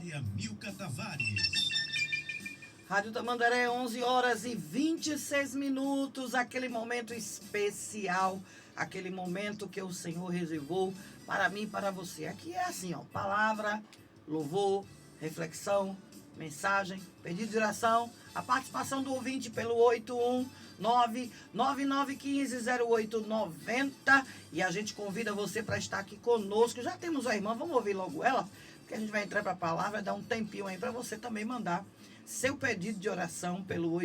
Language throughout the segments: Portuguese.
Missionária Milka Tavares. Rádio Tamandaré, 11 horas e 26 minutos, aquele momento especial, aquele momento que o Senhor reservou para mim e para você. Aqui é assim, ó, palavra, louvor, reflexão, mensagem, pedido de oração, a participação do ouvinte pelo 819-9915-0890 e a gente convida você para estar aqui conosco. Já temos a irmã, vamos ouvir logo ela, porque a gente vai entrar para a palavra, vai dar um tempinho aí para você também mandar seu pedido de oração pelo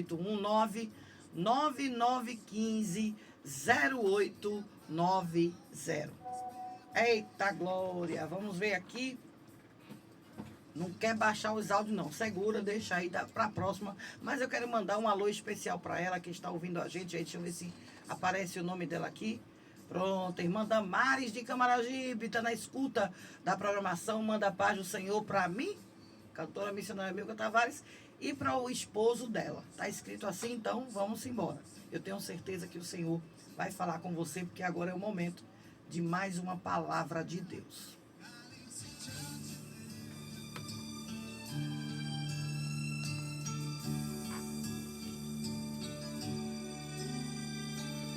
819-9915-0890. Eita glória, vamos ver aqui. Não quer baixar os áudios não, segura, deixa aí para a próxima. Mas eu quero mandar um alô especial para ela que está ouvindo a gente. Aí, deixa eu ver se aparece o nome dela aqui. Pronto, irmã Damares de Camaragibe, está na escuta da programação. Manda a paz do Senhor para mim, cantora missionária Milka Tavares, e para o esposo dela. Está escrito assim, então vamos embora. Eu tenho certeza que o Senhor vai falar com você, porque agora é o momento de mais uma palavra de Deus.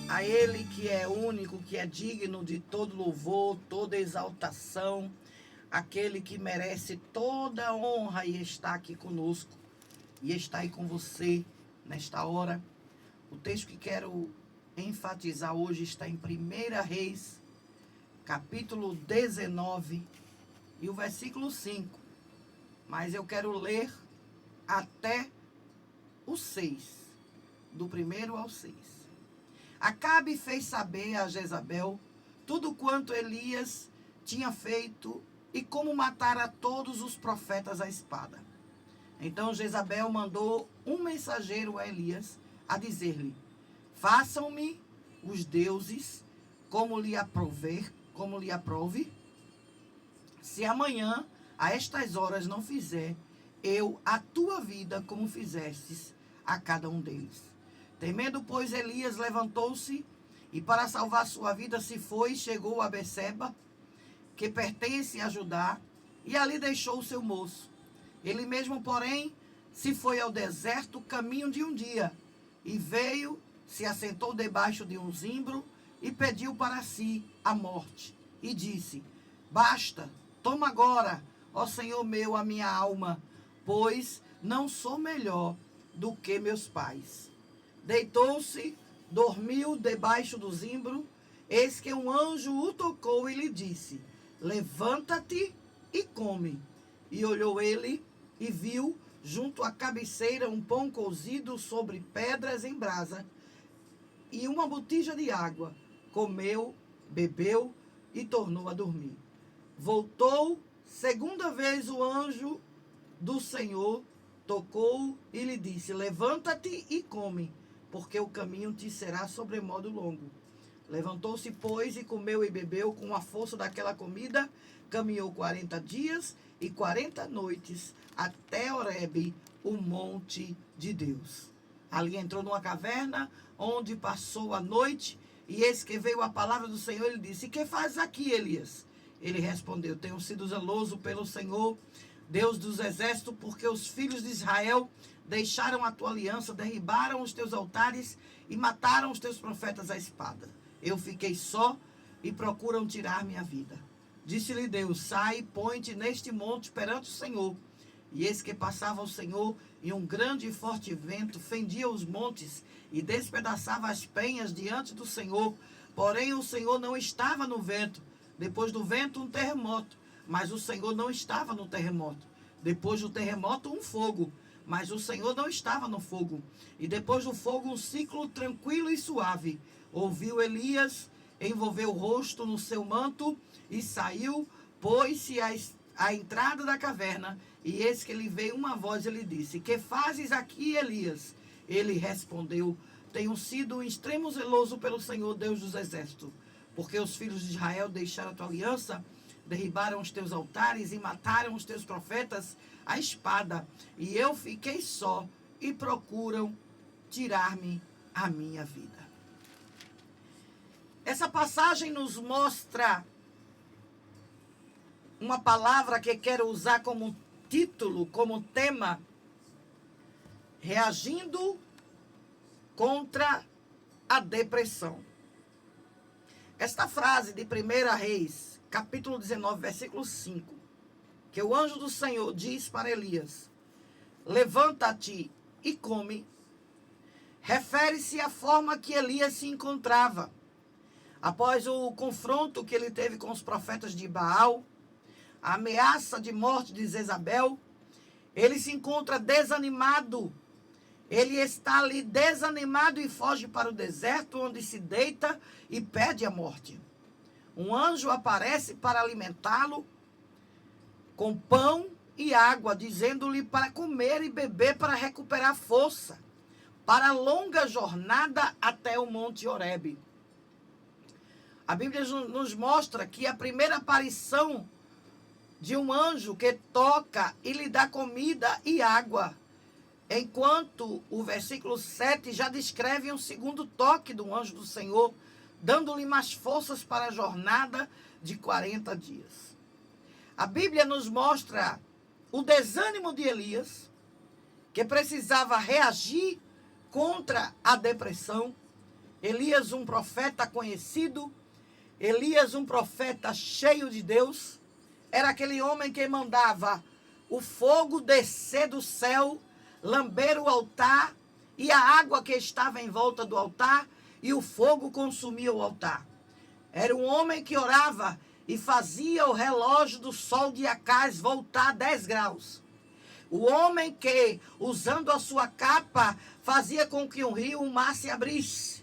A Ele que é único, que é digno de todo louvor, toda exaltação, aquele que merece toda honra e está aqui conosco, e está aí com você nesta hora. O texto que quero enfatizar hoje está em 1 Reis, capítulo 19, e o versículo 5. Mas eu quero ler até o 6, do 1 ao 6. Acabe fez saber a Jezabel tudo quanto Elias tinha feito e como matara todos os profetas à espada. Então Jezabel mandou um mensageiro a Elias a dizer-lhe: façam-me os deuses como lhe aprove, se amanhã a estas horas não fizer eu a tua vida como fizestes a cada um deles. Temendo, pois, Elias levantou-se e para salvar sua vida se foi e chegou a Beceba, que pertence a Judá, e ali deixou o seu moço. Ele mesmo, porém, se foi ao deserto caminho de um dia, e veio, se assentou debaixo de um zimbro, e pediu para si a morte, e disse: basta, toma agora, ó Senhor meu, a minha alma, pois não sou melhor do que meus pais. Deitou-se, dormiu debaixo do zimbro, eis que um anjo o tocou e lhe disse: levanta-te e come. E olhou ele e viu junto à cabeceira um pão cozido sobre pedras em brasa e uma botija de água. Comeu, bebeu e tornou a dormir. Voltou, segunda vez o anjo do Senhor tocou e lhe disse: levanta-te e come, porque o caminho te será sobremodo longo. Levantou-se, pois, e comeu e bebeu com a força daquela comida. Caminhou 40 dias e 40 noites até Horebe, o monte de Deus. Ali entrou numa caverna, onde passou a noite, e eis que veio a palavra do Senhor, e lhe disse: que fazes aqui, Elias? Ele respondeu: tenho sido zeloso pelo Senhor, Deus dos exércitos, porque os filhos de Israel deixaram a tua aliança, derribaram os teus altares e mataram os teus profetas à espada. Eu fiquei só e procuram tirar minha vida. Disse-lhe Deus: sai, põe-te neste monte perante o Senhor. E eis que passava o Senhor, e um grande e forte vento fendia os montes e despedaçava as penhas diante do Senhor. Porém o Senhor não estava no vento. Depois do vento, um terremoto, mas o Senhor não estava no terremoto. Depois do terremoto, um fogo, mas o Senhor não estava no fogo. E depois do fogo, um ciclo tranquilo e suave. Ouviu Elias, envolveu o rosto no seu manto e saiu, pôs-se à entrada da caverna. E eis que lhe veio uma voz e lhe disse: que fazes aqui, Elias? Ele respondeu: tenho sido um extremo zeloso pelo Senhor, Deus dos exércitos, porque os filhos de Israel deixaram a tua aliança, derribaram os teus altares e mataram os teus profetas à espada. E eu fiquei só e procuram tirar-me a minha vida. Essa passagem nos mostra uma palavra que quero usar como título, como tema, Reagindo contra a Depressão. Esta frase de 1 Reis, capítulo 19, versículo 5, que o anjo do Senhor diz para Elias, levanta-te e come, refere-se à forma que Elias se encontrava. Após o confronto que ele teve com os profetas de Baal, a ameaça de morte de Jezabel, ele se encontra desanimado. Ele está ali desanimado e foge para o deserto, onde se deita e pede a morte. Um anjo aparece para alimentá-lo com pão e água, dizendo-lhe para comer e beber para recuperar força, para a longa jornada até o Monte Horebe. A Bíblia nos mostra que a primeira aparição de um anjo que toca e lhe dá comida e água, enquanto o versículo 7 já descreve um segundo toque do anjo do Senhor, dando-lhe mais forças para a jornada de 40 dias. A Bíblia nos mostra o desânimo de Elias, que precisava reagir contra a depressão. Elias, um profeta conhecido, Elias, um profeta cheio de Deus, era aquele homem que mandava o fogo descer do céu, lamber o altar e a água que estava em volta do altar, e o fogo consumia o altar. Era um homem que orava e fazia o relógio do sol de Acaz voltar 10 graus. O homem que, usando a sua capa, fazia com que um rio, um mar se abrisse.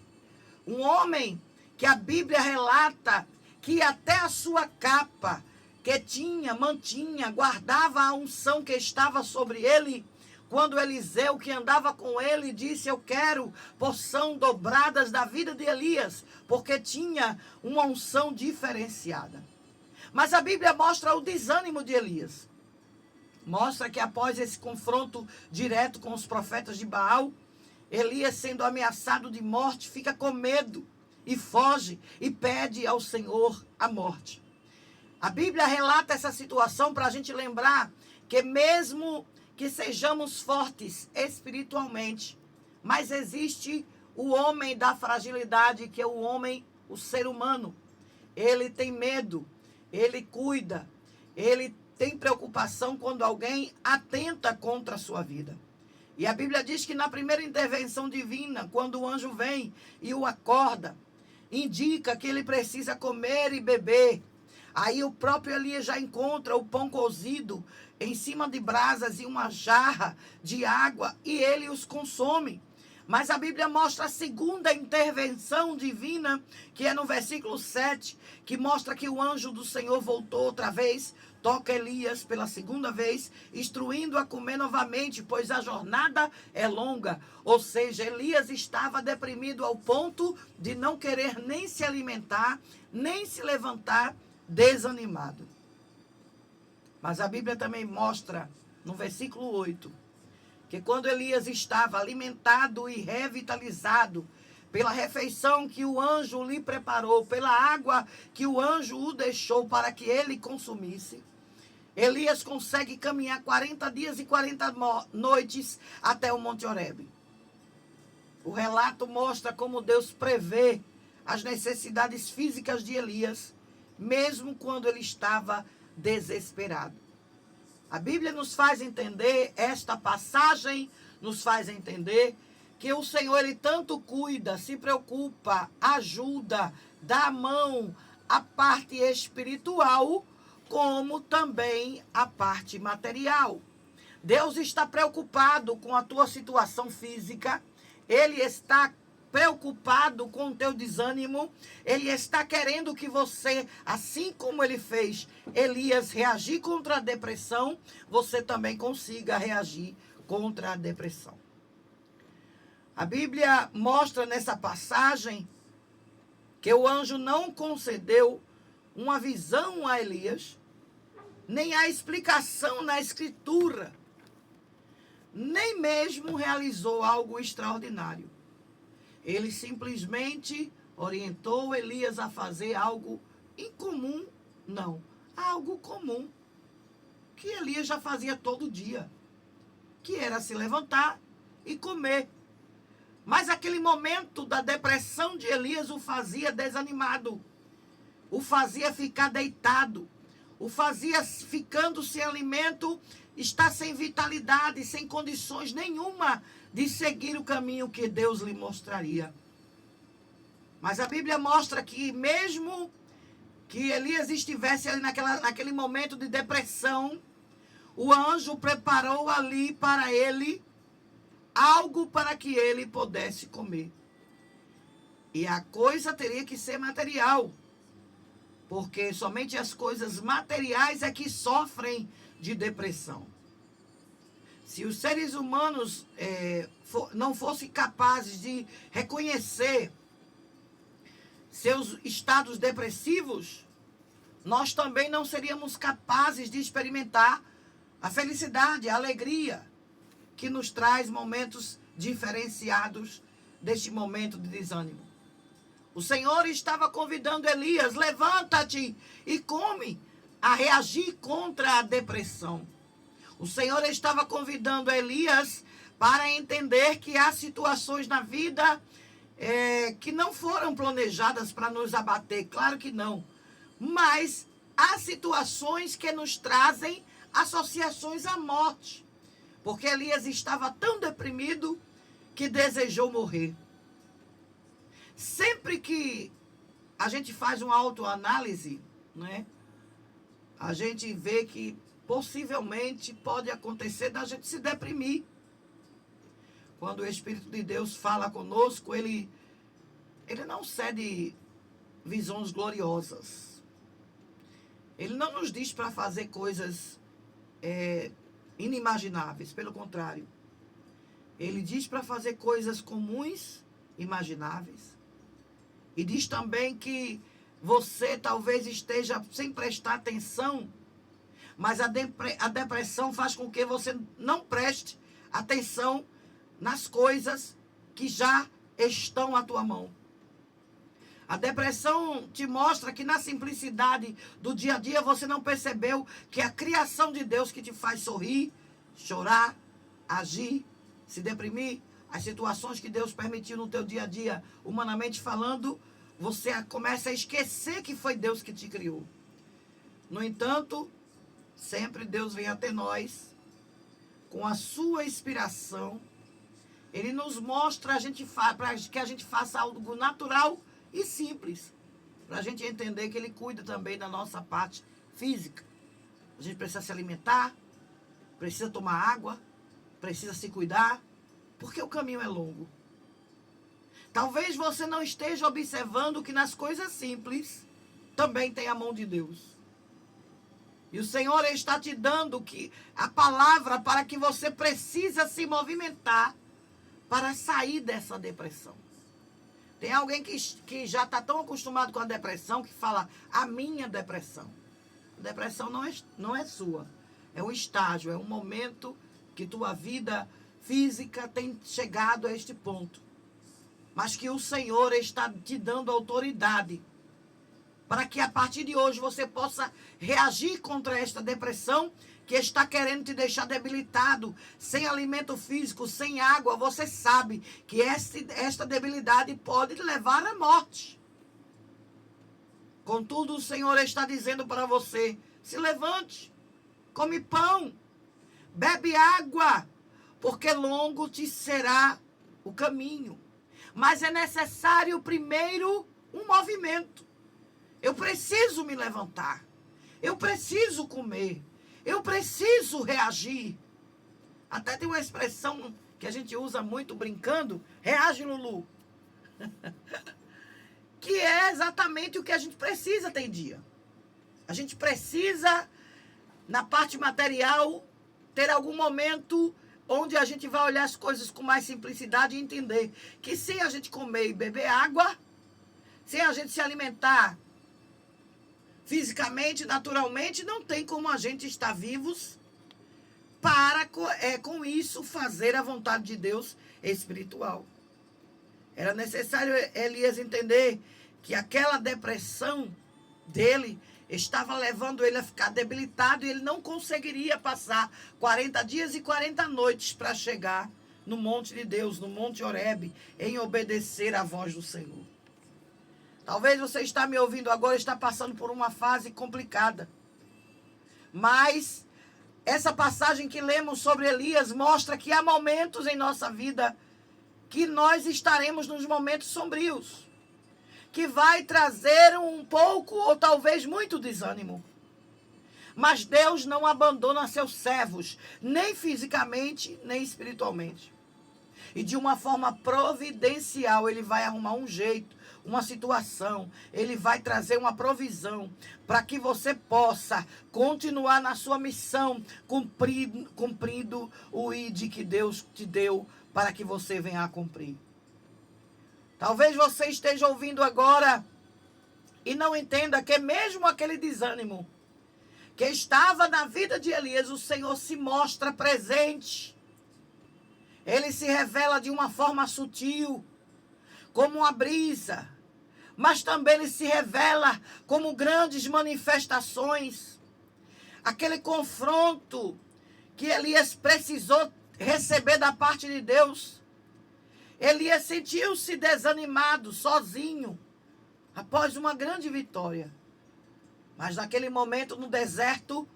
Um homem que a Bíblia relata que até a sua capa, que mantinha, guardava a unção que estava sobre ele, quando Eliseu, que andava com ele, disse, eu quero porção dobradas da vida de Elias, porque tinha uma unção diferenciada. Mas a Bíblia mostra o desânimo de Elias. Mostra que após esse confronto direto com os profetas de Baal, Elias, sendo ameaçado de morte, fica com medo e foge e pede ao Senhor a morte. A Bíblia relata essa situação para a gente lembrar que mesmo que sejamos fortes espiritualmente, mas existe o homem da fragilidade, que é o homem, o ser humano. Ele tem medo, ele cuida, ele tem preocupação quando alguém atenta contra a sua vida. E a Bíblia diz que na primeira intervenção divina, quando o anjo vem e o acorda, indica que ele precisa comer e beber. Aí o próprio Elias já encontra o pão cozido em cima de brasas e uma jarra de água, e ele os consome. Mas a Bíblia mostra a segunda intervenção divina, que é no versículo 7, que mostra que o anjo do Senhor voltou outra vez, toca Elias pela segunda vez, instruindo a comer novamente, pois a jornada é longa. Ou seja, Elias estava deprimido ao ponto de não querer nem se alimentar, nem se levantar, desanimado. Mas a Bíblia também mostra, no versículo 8, que quando Elias estava alimentado e revitalizado pela refeição que o anjo lhe preparou, pela água que o anjo o deixou para que ele consumisse, Elias consegue caminhar 40 dias e 40 noites até o Monte Horebe. O relato mostra como Deus prevê as necessidades físicas de Elias, mesmo quando ele estava desesperado. A Bíblia nos faz entender, esta passagem nos faz entender que o Senhor, ele tanto cuida, se preocupa, ajuda, dá a mão à parte espiritual, como também a parte material. Deus está preocupado com a tua situação física, ele está preocupado com o teu desânimo, ele está querendo que você, assim como ele fez Elias reagir contra a depressão, você também consiga reagir contra a depressão. A Bíblia mostra nessa passagem que o anjo não concedeu uma visão a Elias, nem a explicação na Escritura, nem mesmo realizou algo extraordinário. Ele simplesmente orientou Elias a fazer algo incomum, não, algo comum. que Elias já fazia todo dia, que era se levantar e comer. Mas aquele momento da depressão de Elias o fazia desanimado, o fazia ficar deitado, o fazia ficando sem alimento, estar sem vitalidade, sem condições nenhuma de seguir o caminho que Deus lhe mostraria. Mas a Bíblia mostra que mesmo que Elias estivesse ali naquele momento de depressão, o anjo preparou ali para ele algo para que ele pudesse comer. E a coisa teria que ser material, porque somente as coisas materiais é que sofrem de depressão. Se os seres humanos não fossem capazes de reconhecer seus estados depressivos, nós também não seríamos capazes de experimentar a felicidade, a alegria que nos traz momentos diferenciados deste momento de desânimo. O Senhor estava convidando Elias, levanta-te e come, a reagir contra a depressão. O Senhor estava convidando Elias para entender que há situações na vida que não foram planejadas para nos abater, claro que não. Mas há situações que nos trazem associações à morte. Porque Elias estava tão deprimido que desejou morrer. Sempre que a gente faz uma autoanálise, né, a gente vê que possivelmente pode acontecer da gente se deprimir. Quando o Espírito de Deus fala conosco, ele não cede visões gloriosas. Ele não nos diz para fazer coisas inimagináveis, pelo contrário. Ele diz para fazer coisas comuns, imagináveis. E diz também que você talvez esteja sem prestar atenção, mas a depressão faz com que você não preste atenção nas coisas que já estão à tua mão. A depressão te mostra que na simplicidade do dia a dia você não percebeu que é a criação de Deus que te faz sorrir, chorar, agir, se deprimir. As situações que Deus permitiu no teu dia a dia, humanamente falando, você começa a esquecer que foi Deus que te criou. No entanto, sempre Deus vem até nós com a sua inspiração. Ele nos mostra para que a gente faça algo natural e simples, para a gente entender que Ele cuida também da nossa parte física. A gente precisa se alimentar, precisa tomar água, precisa se cuidar, porque o caminho é longo. Talvez você não esteja observando que nas coisas simples também tem a mão de Deus. E o Senhor está te dando a palavra para que você precisa se movimentar para sair dessa depressão. Tem alguém que já está tão acostumado com a depressão que fala, a minha depressão. A depressão não é sua. É um estágio, é um momento que tua vida física tem chegado a este ponto. Mas que o Senhor está te dando autoridade para que a partir de hoje você possa reagir contra esta depressão que está querendo te deixar debilitado, sem alimento físico, sem água. Você sabe que esta debilidade pode levar à morte. Contudo, o Senhor está dizendo para você, se levante, come pão, bebe água, porque longo te será o caminho. Mas é necessário primeiro um movimento. Eu preciso me levantar. Eu preciso comer. Eu preciso reagir. Até tem uma expressão que a gente usa muito brincando, reage, Lulu. Que é exatamente o que a gente precisa tem dia. A gente precisa, na parte material, ter algum momento onde a gente vai olhar as coisas com mais simplicidade e entender que sem a gente comer e beber água, sem a gente se alimentar fisicamente, naturalmente, não tem como a gente estar vivos para, com isso, fazer a vontade de Deus espiritual. Era necessário Elias entender que aquela depressão dele estava levando ele a ficar debilitado e ele não conseguiria passar 40 dias e 40 noites para chegar no monte de Deus, no monte Horebe, em obedecer à voz do Senhor. Talvez você está me ouvindo agora, está passando por uma fase complicada. Mas essa passagem que lemos sobre Elias mostra que há momentos em nossa vida que nós estaremos nos momentos sombrios, que vai trazer um pouco ou talvez muito desânimo. Mas Deus não abandona seus servos, nem fisicamente, nem espiritualmente. E de uma forma providencial, Ele vai arrumar um jeito, uma situação, Ele vai trazer uma provisão para que você possa continuar na sua missão, cumprindo o ID que Deus te deu para que você venha a cumprir. Talvez você esteja ouvindo agora e não entenda que mesmo aquele desânimo que estava na vida de Elias, o Senhor se mostra presente. Ele se revela de uma forma sutil, como uma brisa, mas também ele se revela como grandes manifestações. Aquele confronto que Elias precisou receber da parte de Deus. Elias sentiu-se desanimado, sozinho, após uma grande vitória. Mas naquele momento, no deserto,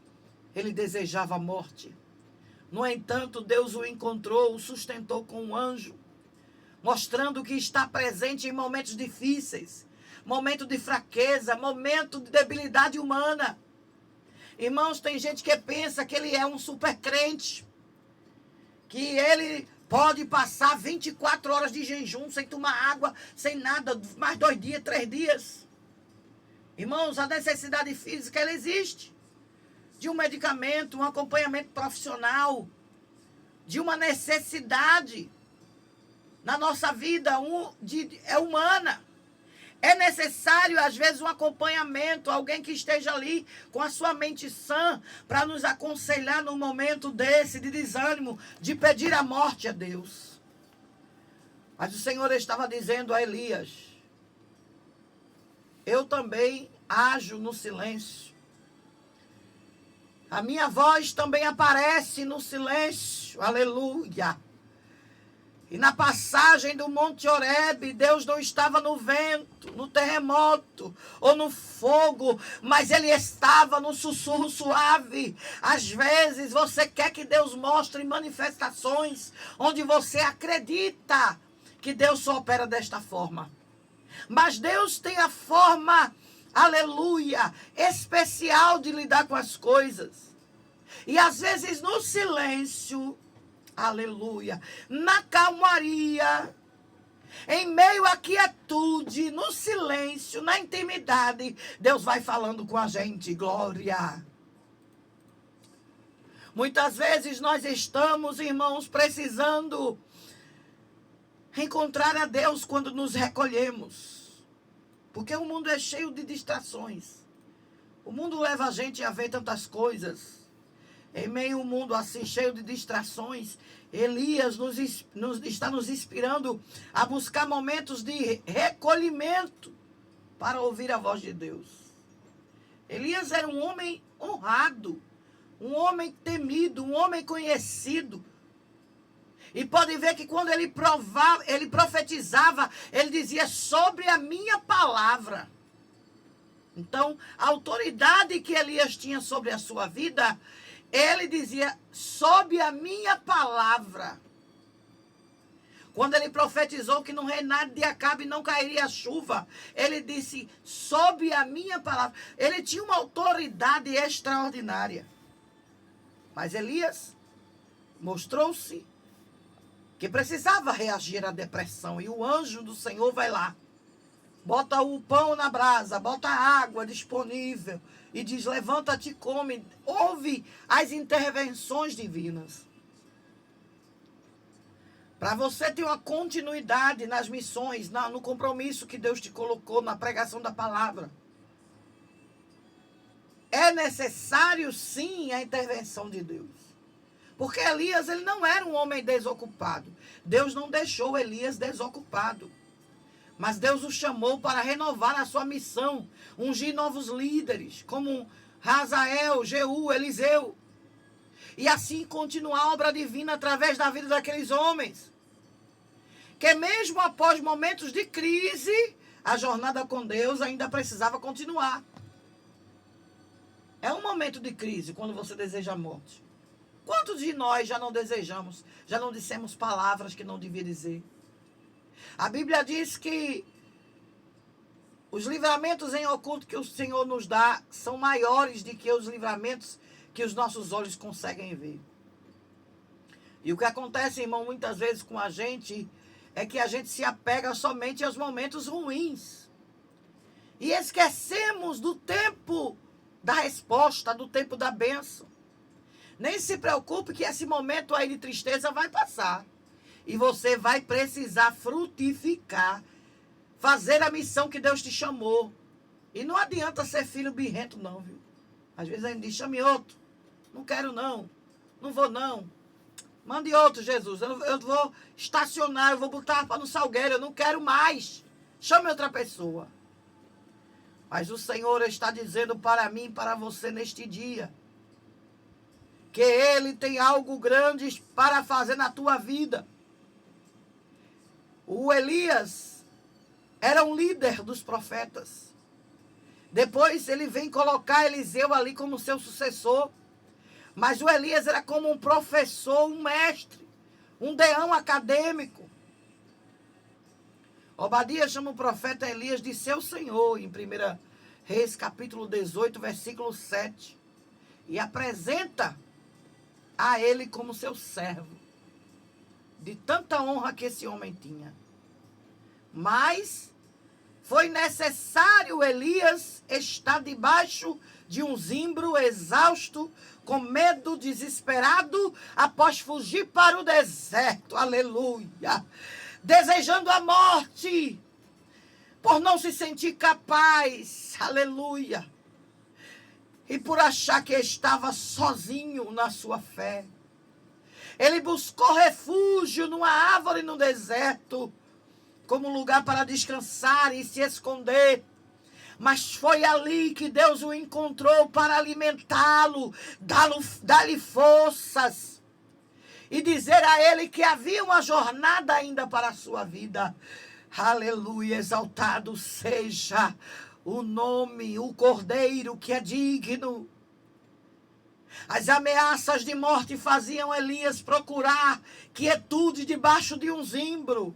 ele desejava a morte. No entanto, Deus o encontrou, o sustentou com um anjo, mostrando que está presente em momentos difíceis, momento de fraqueza, momento de debilidade humana. Irmãos, tem gente que pensa que ele é um super crente, que ele pode passar 24 horas de jejum, sem tomar água, sem nada, mais 2 dias, 3 dias. Irmãos, a necessidade física, ela existe. De um medicamento, um acompanhamento profissional, de uma necessidade na nossa vida é humana. É necessário, às vezes, um acompanhamento, alguém que esteja ali com a sua mente sã para nos aconselhar num momento desse, de desânimo, de pedir a morte a Deus. Mas o Senhor estava dizendo a Elias, eu também ajo no silêncio. A minha voz também aparece no silêncio. Aleluia. E na passagem do Monte Horebe, Deus não estava no vento, no terremoto ou no fogo, mas Ele estava no sussurro suave. Às vezes você quer que Deus mostre manifestações onde você acredita que Deus só opera desta forma. Mas Deus tem a forma, aleluia, especial de lidar com as coisas. E às vezes no silêncio, aleluia, na calmaria, em meio à quietude, no silêncio, na intimidade, Deus vai falando com a gente, glória. Muitas vezes nós estamos, irmãos, precisando encontrar a Deus quando nos recolhemos. Porque o mundo é cheio de distrações. O mundo leva a gente a ver tantas coisas. Em meio a um mundo assim, cheio de distrações, Elias está nos inspirando a buscar momentos de recolhimento para ouvir a voz de Deus. Elias era um homem honrado, um homem temido, um homem conhecido. E pode ver que quando ele profetizava, ele dizia sobre a minha palavra. Então, a autoridade que Elias tinha sobre a sua vida, ele dizia, sob a minha palavra. Quando ele profetizou que no reinado de Acabe não cairia chuva, ele disse, sob a minha palavra. Ele tinha uma autoridade extraordinária. Mas Elias mostrou-se que precisava reagir à depressão. E o anjo do Senhor vai lá, bota o pão na brasa, bota a água disponível e diz, levanta-te e come. Ouve as intervenções divinas. Para você ter uma continuidade nas missões, no compromisso que Deus te colocou, na pregação da palavra. É necessário, sim, a intervenção de Deus. Porque Elias, ele não era um homem desocupado. Deus não deixou Elias desocupado. Mas Deus o chamou para renovar a sua missão, ungir novos líderes, como Hazael, Jeú, Eliseu. E assim continuar a obra divina através da vida daqueles homens. Que mesmo após momentos de crise, a jornada com Deus ainda precisava continuar. É um momento de crise quando você deseja a morte. Quantos de nós já não desejamos, já não dissemos palavras que não devia dizer? A Bíblia diz que os livramentos em oculto que o Senhor nos dá são maiores do que os livramentos que os nossos olhos conseguem ver. E o que acontece, irmão, muitas vezes com a gente, é que a gente se apega somente aos momentos ruins. E esquecemos do tempo da resposta, do tempo da bênção. Nem se preocupe que esse momento aí de tristeza vai passar. E você vai precisar frutificar, fazer a missão que Deus te chamou. E não adianta ser filho birrento não, viu? Às vezes a gente diz, chame outro. Não quero não. Não vou não. Mande outro, Jesus. Eu vou estacionar, eu vou botar para no salgueiro. Eu não quero mais. Chame outra pessoa. Mas o Senhor está dizendo para mim e para você neste dia que Ele tem algo grande para fazer na tua vida. O Elias era um líder dos profetas. Depois ele vem colocar Eliseu ali como seu sucessor. Mas o Elias era como um professor, um mestre, um deão acadêmico. Obadias chama o profeta Elias de seu senhor, em 1 Reis, capítulo 18, versículo 7. E apresenta a ele como seu servo. De tanta honra que esse homem tinha. Mas foi necessário Elias estar debaixo de um zimbro exausto, com medo, desesperado, após fugir para o deserto. Aleluia! Desejando a morte, por não se sentir capaz. Aleluia! E por achar que estava sozinho na sua fé. Ele buscou refúgio numa árvore no deserto, como lugar para descansar e se esconder. Mas foi ali que Deus o encontrou para alimentá-lo, dar-lhe forças e dizer a ele que havia uma jornada ainda para a sua vida. Aleluia, exaltado seja o nome, o Cordeiro que é digno. As ameaças de morte faziam Elias procurar quietude debaixo de um zimbro.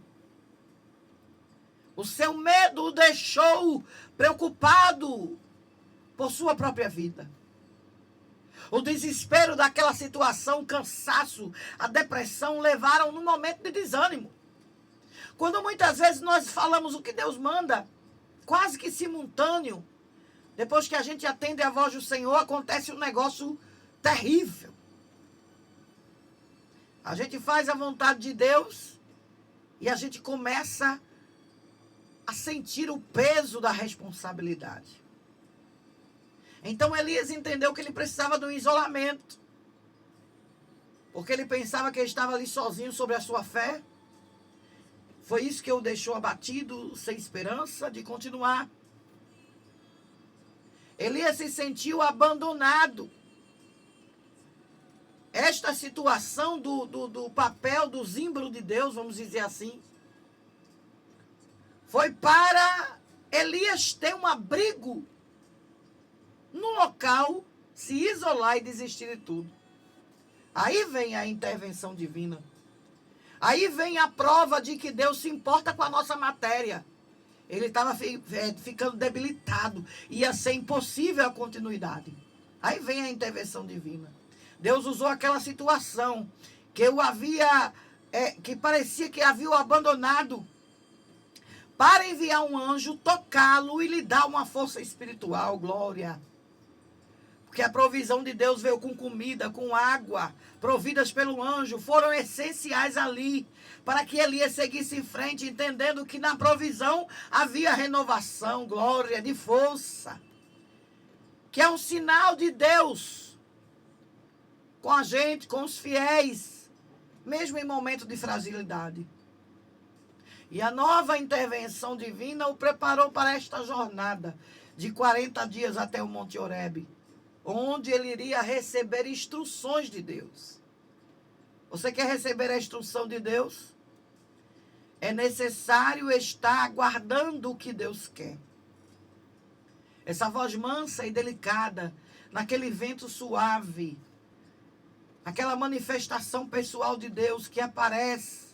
O seu medo o deixou preocupado por sua própria vida. O desespero daquela situação, o cansaço, a depressão levaram num momento de desânimo. Quando muitas vezes nós falamos o que Deus manda, quase que simultâneo, depois que a gente atende a voz do Senhor, acontece um negócio terrível. A gente faz a vontade de Deus e a gente começa a sentir o peso da responsabilidade. Então Elias entendeu que ele precisava de um isolamento. Porque ele pensava que ele estava ali sozinho sobre a sua fé. Foi isso que o deixou abatido, sem esperança de continuar. Elias se sentiu abandonado. Esta situação do papel do zimbro de Deus, vamos dizer assim, foi para Elias ter um abrigo no local, se isolar e desistir de tudo. Aí vem a intervenção divina. Aí vem a prova de que Deus se importa com a nossa matéria. Ele estava ficando debilitado. Ia ser impossível a continuidade. Aí vem a intervenção divina. Deus usou aquela situação que que parecia que havia o abandonado, para enviar um anjo, tocá-lo e lhe dar uma força espiritual. Glória. Porque a provisão de Deus veio com comida, com água, providas pelo anjo, foram essenciais ali, para que Elias seguisse em frente, entendendo que na provisão havia renovação, glória, de força. Que é um sinal de Deus com a gente, com os fiéis, mesmo em momento de fragilidade. E a nova intervenção divina o preparou para esta jornada de 40 dias até o Monte Horebe, onde ele iria receber instruções de Deus. Você quer receber a instrução de Deus? É necessário estar aguardando o que Deus quer. Essa voz mansa e delicada, naquele vento suave, aquela manifestação pessoal de Deus que aparece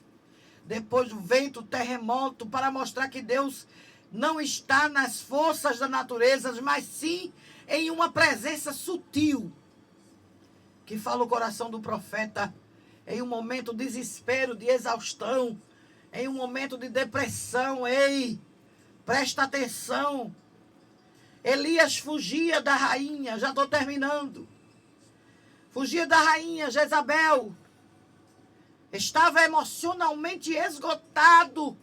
depois do vento, terremoto, para mostrar que Deus não está nas forças da natureza, mas sim em uma presença sutil, que fala o coração do profeta em um momento de desespero, de exaustão, em um momento de depressão. Ei, presta atenção. Elias fugia da rainha, já estou terminando. Fugia da rainha Jezabel. Estava emocionalmente esgotado.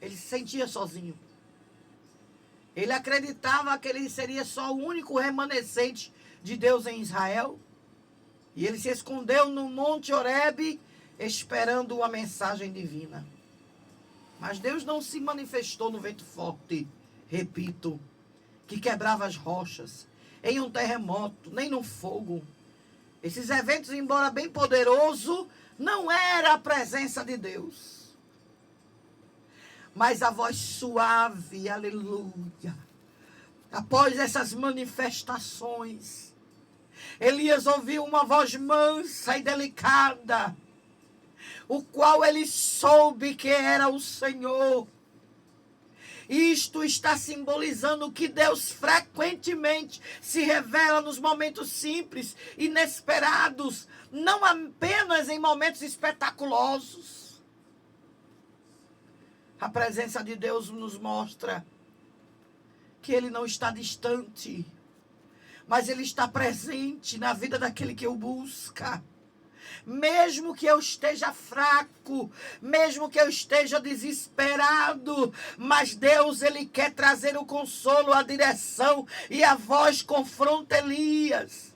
Ele se sentia sozinho. Ele acreditava que ele seria só o único remanescente de Deus em Israel. E ele se escondeu no Monte Horebe, esperando uma mensagem divina. Mas Deus não se manifestou no vento forte, repito, que quebrava as rochas, em um terremoto, nem no fogo. Esses eventos, embora bem poderoso, não era a presença de Deus. Mas a voz suave, aleluia. Após essas manifestações, Elias ouviu uma voz mansa e delicada, o qual ele soube que era o Senhor. Isto está simbolizando que Deus frequentemente se revela nos momentos simples, inesperados, não apenas em momentos espetaculosos. A presença de Deus nos mostra que Ele não está distante, mas Ele está presente na vida daquele que o busca. Mesmo que eu esteja fraco, mesmo que eu esteja desesperado, mas Deus, Ele quer trazer o consolo, a direção, e a voz confronta Elias,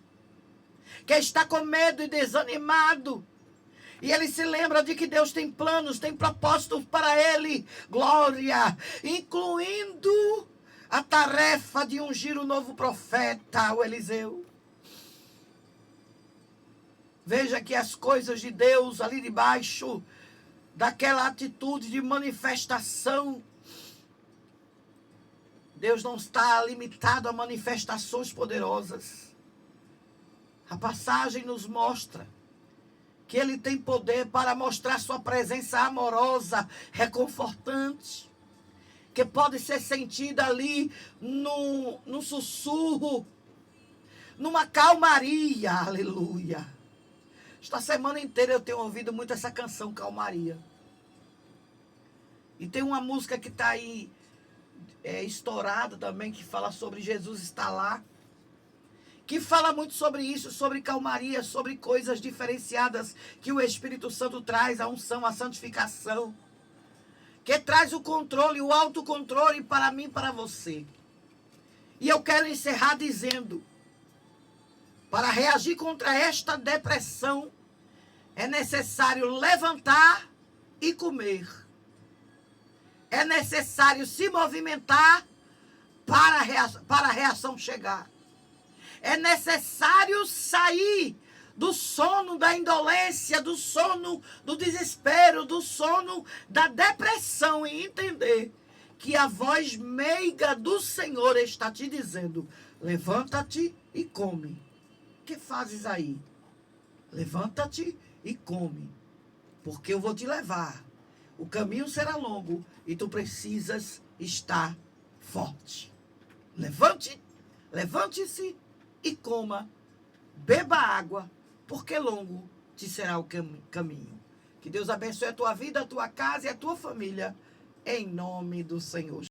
que está com medo e desanimado. E ele se lembra de que Deus tem planos, tem propósitos para ele, glória, incluindo a tarefa de ungir o novo profeta, o Eliseu. Veja que as coisas de Deus ali debaixo daquela atitude de manifestação, Deus não está limitado a manifestações poderosas. A passagem nos mostra que Ele tem poder para mostrar sua presença amorosa, reconfortante, que pode ser sentida ali no sussurro, numa calmaria, aleluia. Esta semana inteira eu tenho ouvido muito essa canção, Calmaria. E tem uma música que está aí estourada também, que fala sobre Jesus estar lá, que fala muito sobre isso, sobre calmaria, sobre coisas diferenciadas que o Espírito Santo traz, a unção, a santificação, que traz o controle, o autocontrole para mim e para você. E eu quero encerrar dizendo, para reagir contra esta depressão, é necessário levantar e comer. É necessário se movimentar para a reação chegar. É necessário sair do sono da indolência, do sono do desespero, do sono da depressão e entender que a voz meiga do Senhor está te dizendo: levanta-te e come. O que fazes aí? Levanta-te e come, porque eu vou te levar. O caminho será longo e tu precisas estar forte. Levante-se e coma, beba água, porque longo te será o caminho. Que Deus abençoe a tua vida, a tua casa e a tua família, em nome do Senhor.